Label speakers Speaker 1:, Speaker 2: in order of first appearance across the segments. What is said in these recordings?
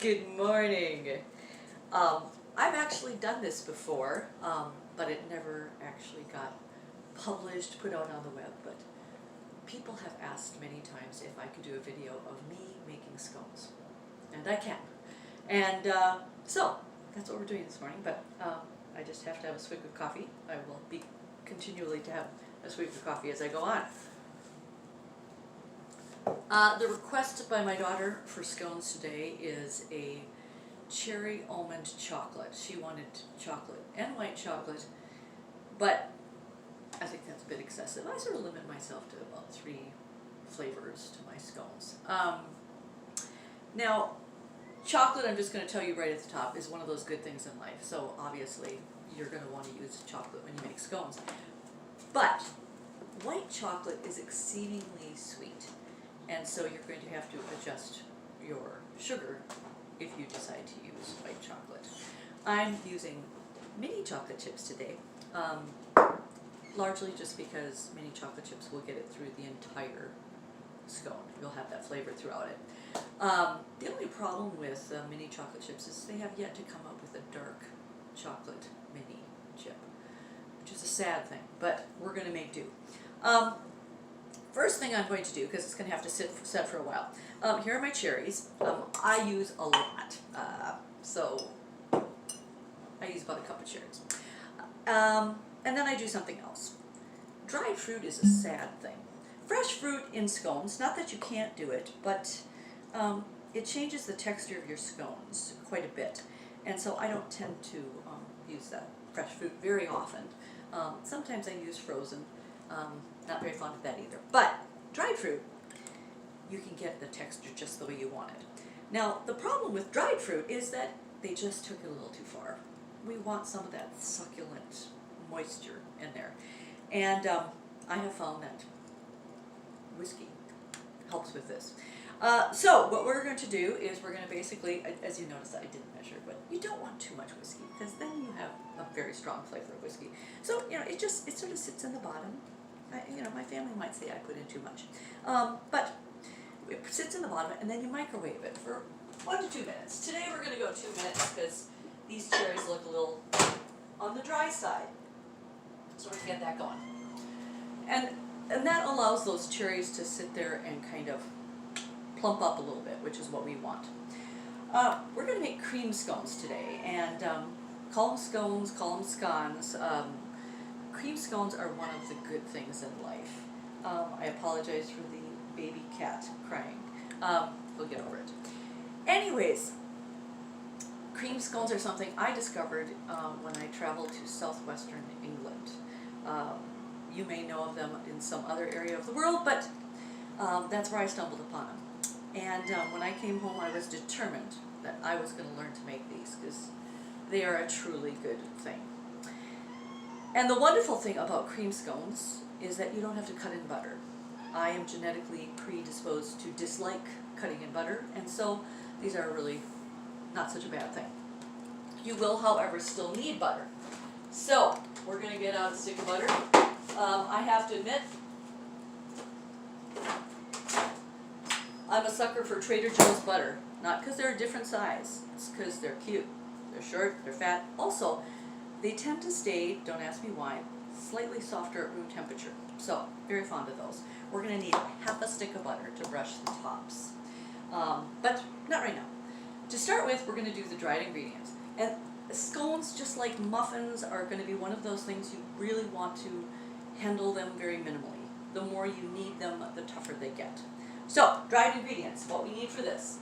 Speaker 1: Good morning. I've actually done this before, but it never actually got published, put out on the web, but people have asked many times if I could do a video of me making scones, and I can. And so that's what we're doing this morning, but I just have to have a swig of coffee. I will be continually to have a swig of coffee as I go on. The request by my daughter for scones today is a cherry almond chocolate. She wanted chocolate and white chocolate, but I think that's a bit excessive. I sort of limit myself to about 3 flavors to my scones. Now, chocolate, I'm just going to tell you right at the top, is one of those good things in life. So obviously, you're going to want to use chocolate when you make scones. But white chocolate is exceedingly sweet. And so you're going to have to adjust your sugar if you decide to use white chocolate. I'm using mini chocolate chips today, largely just because mini chocolate chips will get it through the entire scone. You'll have that flavor throughout it. The only problem with mini chocolate chips is they have yet to come up with a dark chocolate mini chip, which is a sad thing, but we're going to make do. First thing I'm going to do, because it's going to have to set for a while, here are my cherries. I use a lot, so I use about a cup of cherries. And then I do something else. Dried fruit is a sad thing. Fresh fruit in scones, not that you can't do it, but it changes the texture of your scones quite a bit. And so I don't tend to use that fresh fruit very often. Sometimes I use frozen. Not very fond of that either. But dried fruit, you can get the texture just the way you want it. Now, the problem with dried fruit is that they just took it a little too far. We want some of that succulent moisture in there. And I have found that whiskey helps with this. So what we're going to do is we're going to basically, as you notice, I didn't measure, but you don't want too much whiskey because then you have a very strong flavor of whiskey. So, it sort of sits in the bottom. My family might say I put in too much. But it sits in the bottom and then you microwave it for 1 to 2 minutes. Today we're going to go 2 minutes because these cherries look a little on the dry side. So we're going to get that going. And that allows those cherries to sit there and kind of plump up a little bit, which is what we want. We're going to make cream scones today, and call them scones, call them scones. Cream scones are one of the good things in life. I apologize for the baby cat crying. We'll get over it. Anyways, cream scones are something I discovered when I traveled to southwestern England. You may know of them in some other area of the world, but that's where I stumbled upon them. And when I came home, I was determined that I was going to learn to make these because they are a truly good thing. And the wonderful thing about cream scones is that you don't have to cut in butter. I am genetically predisposed to dislike cutting in butter, and so these are really not such a bad thing. You will, however, still need butter. So we're going to get out a stick of butter. I have to admit, I'm a sucker for Trader Joe's butter. Not because they're a different size, it's because they're cute. They're short, they're fat. Also, they tend to stay, don't ask me why, slightly softer at room temperature. So, very fond of those. We're going to need half a stick of butter to brush the tops. But not right now. To start with, we're going to do the dried ingredients. And scones, just like muffins, are going to be one of those things you really want to handle them very minimally. The more you knead them, the tougher they get. So, dried ingredients. What we need for this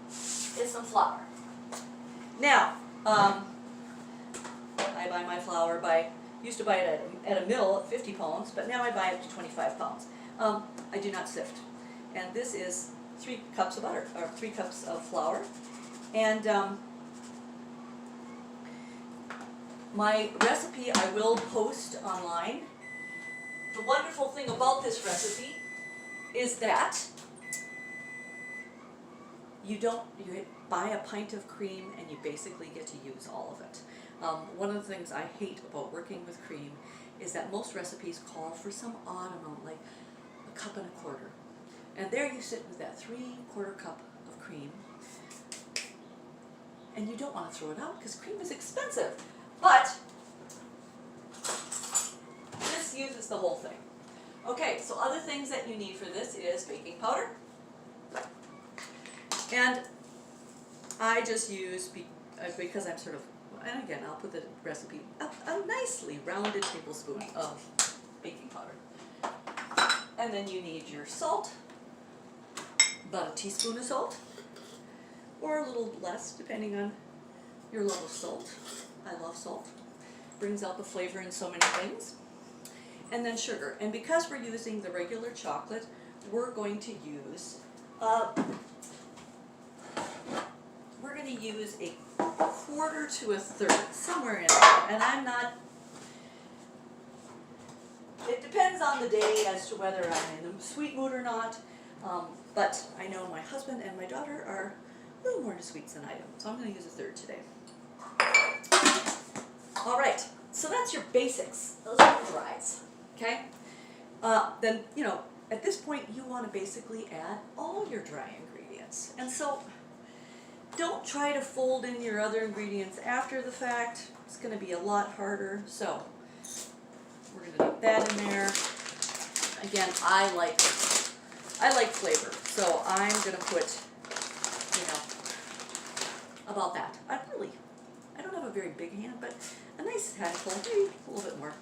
Speaker 1: is some flour. Now, I buy my flour used to buy it at a mill at 50 pounds, but now I buy it to 25 pounds. I do not sift. And this is 3 cups of butter, or 3 cups of flour. And my recipe I will post online. The wonderful thing about this recipe is that you buy a pint of cream and you basically get to use all of it. One of the things I hate about working with cream is that most recipes call for some odd amount, like 1 1/4 cups. And there you sit with that 3/4 cup of cream, and you don't want to throw it out because cream is expensive. But this uses the whole thing. Okay, so other things that you need for this is baking powder. And I just use, because I'm sort of, and again, I'll put the recipe, a nicely rounded tablespoon of baking powder. And then you need your salt, about a teaspoon of salt, or a little less, depending on your love of salt. I love salt. Brings out the flavor in so many things. And then sugar. And because we're using the regular chocolate, we're going to use a quarter to a third, somewhere in there. And I'm not, it depends on the day as to whether I'm in the sweet mood or not. But I know my husband and my daughter are a little more into sweets than I am. So I'm going to use a third today. All right, so that's your basics. Those are the dries. Okay? Then, you know, at this point you want to basically add all your dry ingredients. And so don't try to fold in your other ingredients after the fact. It's going to be a lot harder. So we're going to put that in there. Again, I like flavor. So I'm going to put, you know, about that. I don't have a very big hand, but a nice handful, maybe a little bit more.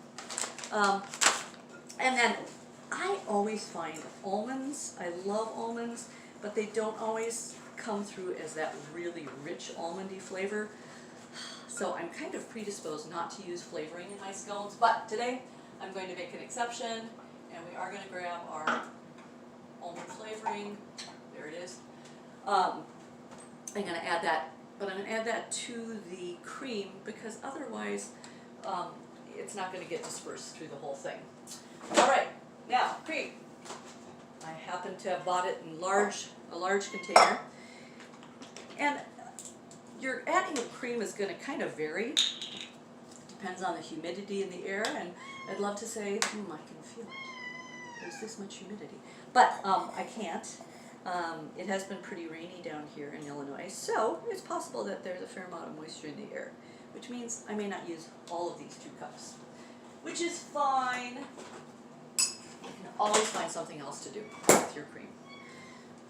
Speaker 1: And then I always find almonds, I love almonds, but they don't always come through as that really rich almondy flavor. So I'm kind of predisposed not to use flavoring in my scones, but today I'm going to make an exception, and we are going to grab our almond flavoring. There it is. I'm going to add that, but I'm going to add that to the cream because otherwise it's not going to get dispersed through the whole thing. All right, now cream. I happen to have bought it in a large container, and your adding of cream is going to kind of vary. Depends on the humidity in the air, and I'd love to say, I can feel it. There's this much humidity, but I can't. It has been pretty rainy down here in Illinois, so it's possible that there's a fair amount of moisture in the air, which means I may not use all of these 2 cups, which is fine. You can always find something else to do with your cream.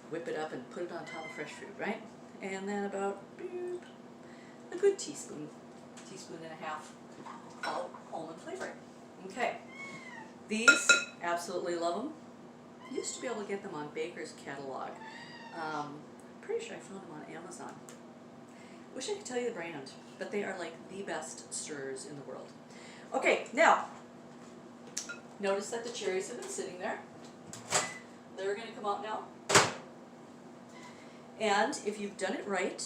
Speaker 1: Whip it up and put it on top of fresh fruit, right? And then about a good teaspoon and a half of almond flavoring. Okay, these, absolutely love them. Used to be able to get them on Baker's catalog. Pretty sure I found them on Amazon. Wish I could tell you the brand, but they are like the best stirrers in the world. Okay, now, notice that the cherries have been sitting there. They're going to come out now. And if you've done it right,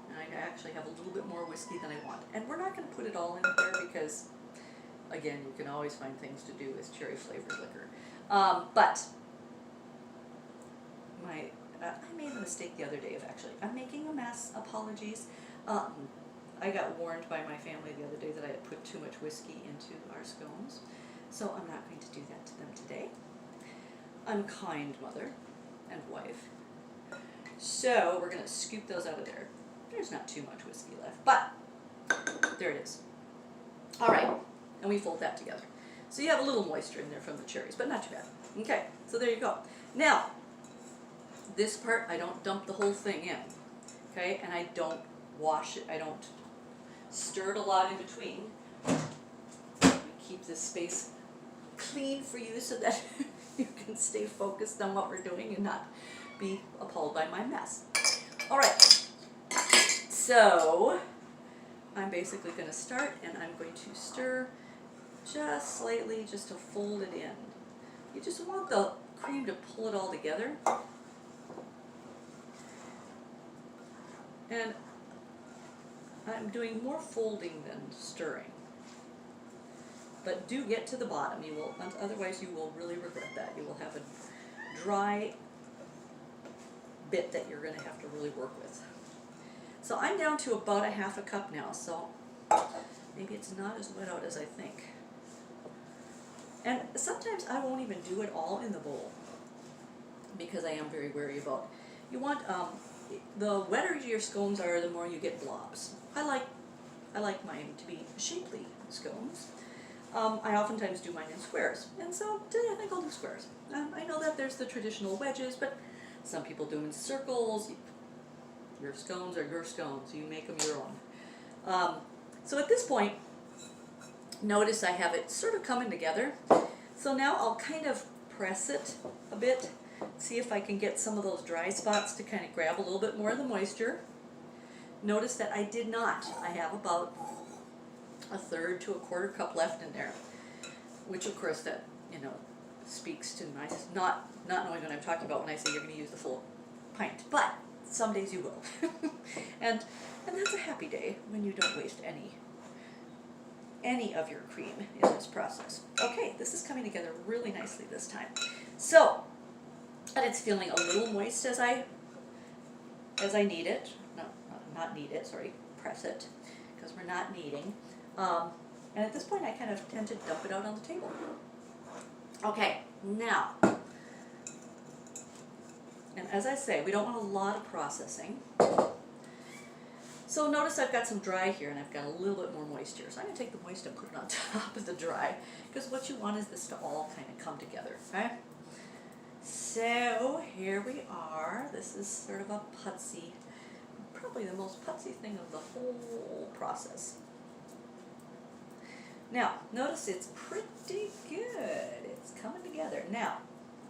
Speaker 1: and I actually have a little bit more whiskey than I want, and we're not going to put it all in there because, again, you can always find things to do with cherry flavored liquor. But I made a mistake the other day I'm making a mess, apologies. I got warned by my family the other day that I had put too much whiskey into our scones, so I'm not going to do that to them today. I'm kind mother and wife. So we're going to scoop those out of there. There's not too much whiskey left, but there it is. All right, and we fold that together. So you have a little moisture in there from the cherries, but not too bad. Okay, so there you go. Now, this part, I don't dump the whole thing in, okay? And I don't wash it, I don't stir it a lot in between. We keep this space clean for you so that you can stay focused on what we're doing and not be appalled by my mess. All right, so I'm basically going to start, and I'm going to stir just slightly, just to fold it in. You just want the cream to pull it all together. And I'm doing more folding than stirring. But do get to the bottom. You will, otherwise you will really regret that. You will have a dry bit that you're going to have to really work with. So I'm down to about a half a cup now, so maybe it's not as wet out as I think. And sometimes I won't even do it all in the bowl because I am very wary about, you want the wetter your scones are, the more you get blobs. I like mine to be shapely scones. I oftentimes do mine in squares, and so today I think I'll do squares. I know that there's the traditional wedges, but some people do them in circles. Your scones are your scones. You make them your own. So at this point, notice I have it sort of coming together. So now I'll kind of press it a bit, see if I can get some of those dry spots to kind of grab a little bit more of the moisture. Notice that I did not. I have about a third to a quarter cup left in there, which of course that, speaks to my not knowing what I'm talking about when I say you're going to use the full pint, but some days you will. and that's a happy day when you don't waste any of your cream in this process. Okay, this is coming together really nicely this time. So, and it's feeling a little moist as I knead it. No, not knead it, sorry, press it, because we're not kneading. And at this point I kind of tend to dump it out on the table. Okay, now, and as I say, we don't want a lot of processing. So notice I've got some dry here and I've got a little bit more moisture. So I'm going to take the moist and put it on top of the dry, because what you want is this to all kind of come together, okay? So here we are. This is sort of a putsy, probably the most putsy thing of the whole process. Now, notice it's pretty good. It's coming together. Now,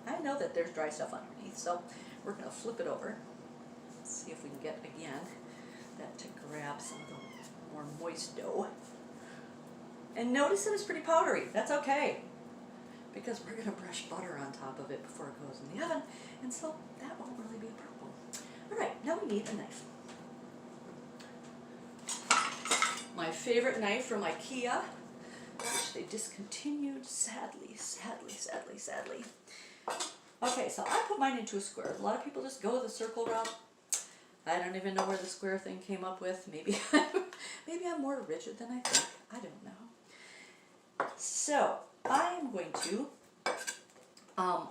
Speaker 1: I know that there's dry stuff underneath, so we're going to flip it over. See if we can get, again, that to grab some of the more moist dough. And notice that it's pretty powdery. That's okay, because we're going to brush butter on top of it before it goes in the oven, and so that won't really be a problem. All right, now we need a knife. My favorite knife from IKEA, which they discontinued, sadly. Okay, so I put mine into a square. A lot of people just go the circle route. I don't even know where the square thing came up with. Maybe I'm more rigid than I think. I don't know. So I am going to,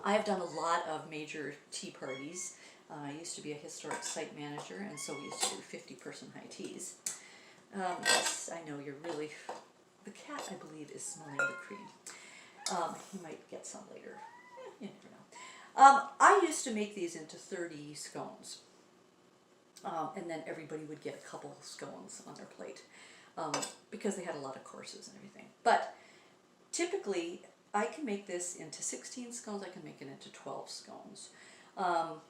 Speaker 1: I've done a lot of major tea parties. I used to be a historic site manager, and so we used to do 50-person high teas. Yes, I know you're really, the cat I believe is smelling the cream. He might get some later. You never know. I used to make these into 30 scones. And then everybody would get a couple scones on their plate, because they had a lot of courses and everything. But typically, I can make this into 16 scones. I can make it into 12 scones. I'm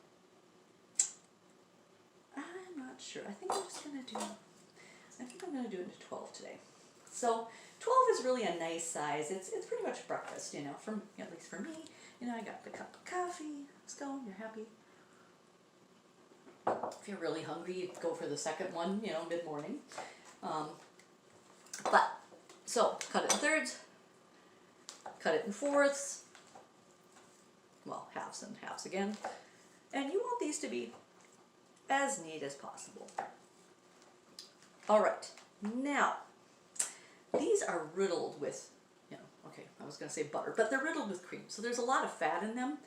Speaker 1: not sure. I think I'm going to do it into 12 today. So 12 is really a nice size. It's pretty much breakfast, at least for me. I got the cup of coffee, scone, you're happy. If you're really hungry, you go for the second one, mid-morning. So cut it in thirds, cut it in fourths, well, halves and halves again. And you want these to be as neat as possible. All right, now, these are riddled with, okay, I was going to say butter, but they're riddled with cream. So there's a lot of fat in them.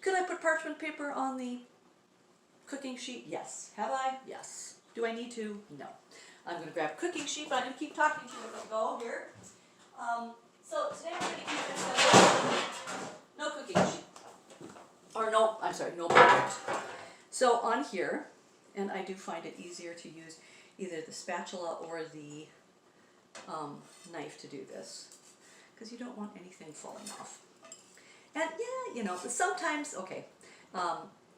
Speaker 1: Could I put parchment paper on the cooking sheet? Yes. Have I? Yes. Do I need to? No. I'm going to grab a cooking sheet, but I'm going to keep talking to you as I go here. So today I'm going to keep this no cooking sheet. Or no, I'm sorry, no product. So on here, and I do find it easier to use either the spatula or the knife to do this, because you don't want anything falling off. And yeah, sometimes, okay,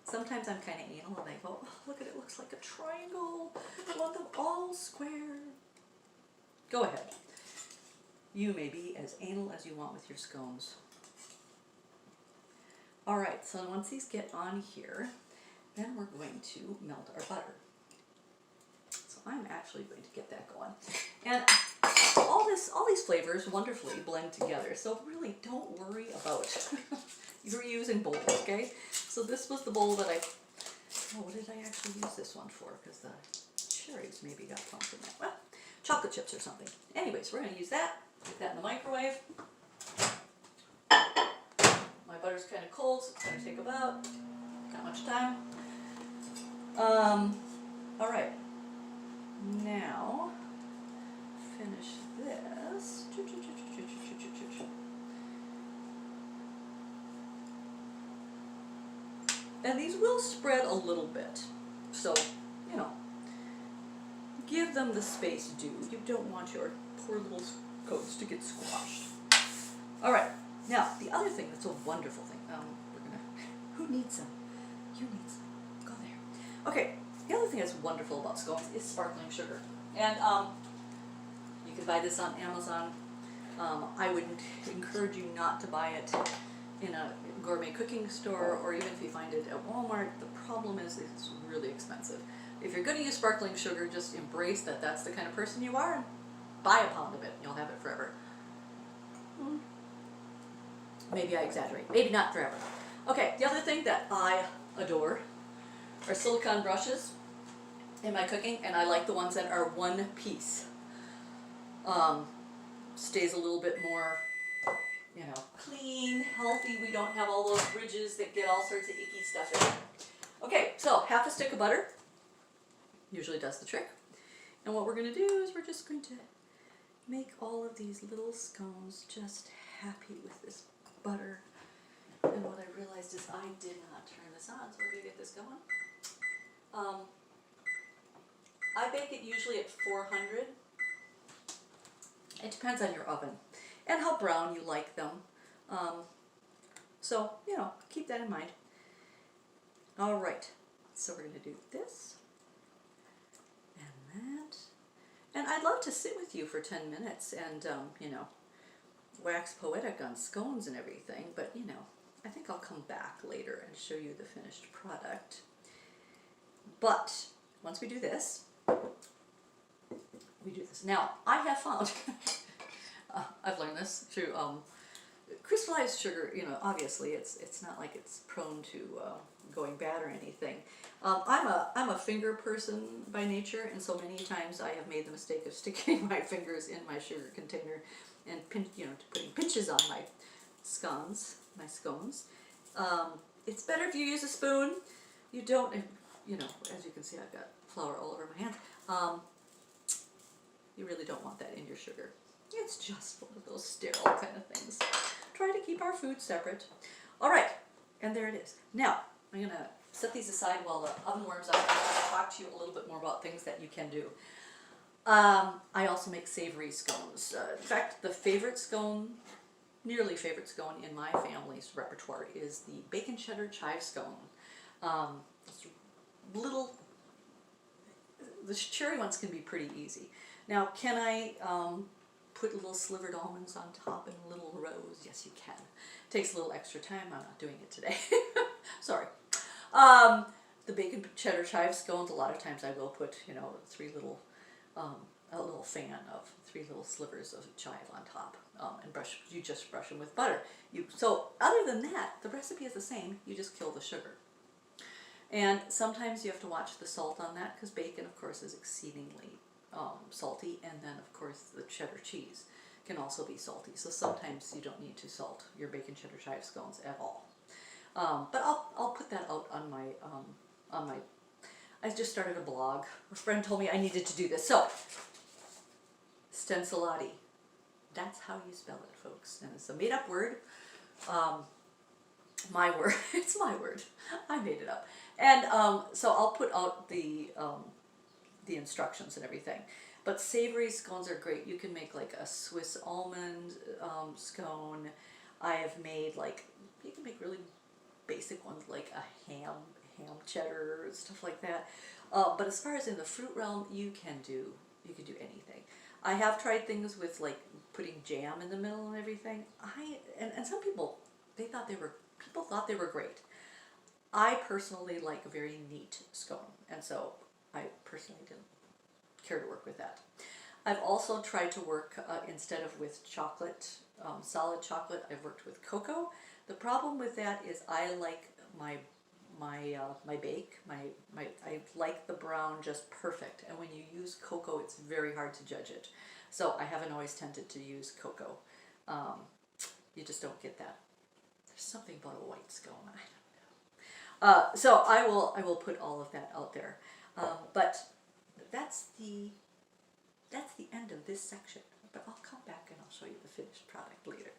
Speaker 1: sometimes I'm kind of anal and I go, oh, look at it, looks like a triangle. I want them all square. Go ahead. You may be as anal as you want with your scones. All right, so once these get on here, then we're going to melt our butter. So I'm actually going to get that going. And all these flavors wonderfully blend together, so really don't worry about you're using bowls, okay? So this was the bowl that what did I actually use this one for? Because the cherries maybe got pumped in that. Well, chocolate chips or something. Anyways, we're going to use that. Put that in the microwave. My butter's kind of cold, so it's going to take about not much time. All right. Now, finish this. And these will spread a little bit. So, you know, give them the space due. You don't want your poor little coats to get squashed. All right. Now, the other thing that's a wonderful thing. We're gonna. Who needs some? You need some. Go there. Okay. The other thing that's wonderful about scones is sparkling sugar, and you can buy this on Amazon. I would encourage you not to buy it in a gourmet cooking store, or even if you find it at Walmart. The problem is it's really expensive. If you're going to use sparkling sugar, just embrace that that's the kind of person you are and buy a pound of it. You'll have it forever. Maybe I exaggerate. Maybe not forever. Okay, the other thing that I adore are silicone brushes in my cooking, and I like the ones that are one piece. Stays a little bit more, you know, clean, healthy. We don't have all those ridges that get all sorts of icky stuff in it. Okay, so half a stick of butter usually does the trick. And what we're going to do is we're just going to make all of these little scones just happy with this butter. And what I realized is I did not turn this on, so we're going to get this going. I bake it usually at 400. It depends on your oven and how brown you like them. So, you know, keep that in mind. All right, so we're going to do this and that. And I'd love to sit with you for 10 minutes and, you know, wax poetic on scones and everything, but, you know, I think I'll come back later and show you the finished product. But once we do this, we do this. Now, I have found, I've learned this through crystallized sugar. You know, obviously, it's not like it's prone to going bad or anything. I'm a finger person by nature, and so many times I have made the mistake of sticking my fingers in my sugar container and putting pinches on my scones. It's better if you use a spoon. You don't, you know, as you can see, I've got flour all over my hand. You really don't want that in your sugar. It's just one of those sterile kind of things. Try to keep our food separate. All right, and there it is. Now, I'm going to set these aside while the oven warms up and I'll talk to you a little bit more about things that you can do. I also make savory scones. In fact, the favorite scone, nearly favorite scone in my family's repertoire is the bacon cheddar chive scone. It's little, the cherry ones can be pretty easy. Now, can I put little slivered almonds on top and little rows? Yes, you can. It takes a little extra time. I'm not doing it today. Sorry. The bacon cheddar chive scones, a lot of times I will put, you know, a little fan of 3 little slivers of chive on top, and you just brush them with butter. So other than that, the recipe is the same. You just kill the sugar. And sometimes you have to watch the salt on that because bacon, of course, is exceedingly salty, and then of course the cheddar cheese can also be salty. So sometimes you don't need to salt your bacon cheddar chive scones at all. But I'll put that out on my I just started a blog. A friend told me I needed to do this. So stencilati, that's how you spell it, folks. And it's a made-up word. My word. It's my word. I made it up. And so I'll put out the instructions and everything. But savory scones are great. You can make like a Swiss almond scone. I have made you can make really basic ones like a ham cheddar, stuff like that. But as far as in the fruit realm, you can do anything. I have tried things with like putting jam in the middle and everything. And some people thought they were great. I personally like a very neat scone, and so I personally didn't care to work with that. I've also tried to work instead of with chocolate, solid chocolate, I've worked with cocoa. The problem with that is I like my bake, I like the brown just perfect, and when you use cocoa, it's very hard to judge it. So I haven't always tended to use cocoa. You just don't get that. There's something about a white scone, I don't know. So I will put all of that out there. But that's the end of this section. But I'll come back and I'll show you the finished product later.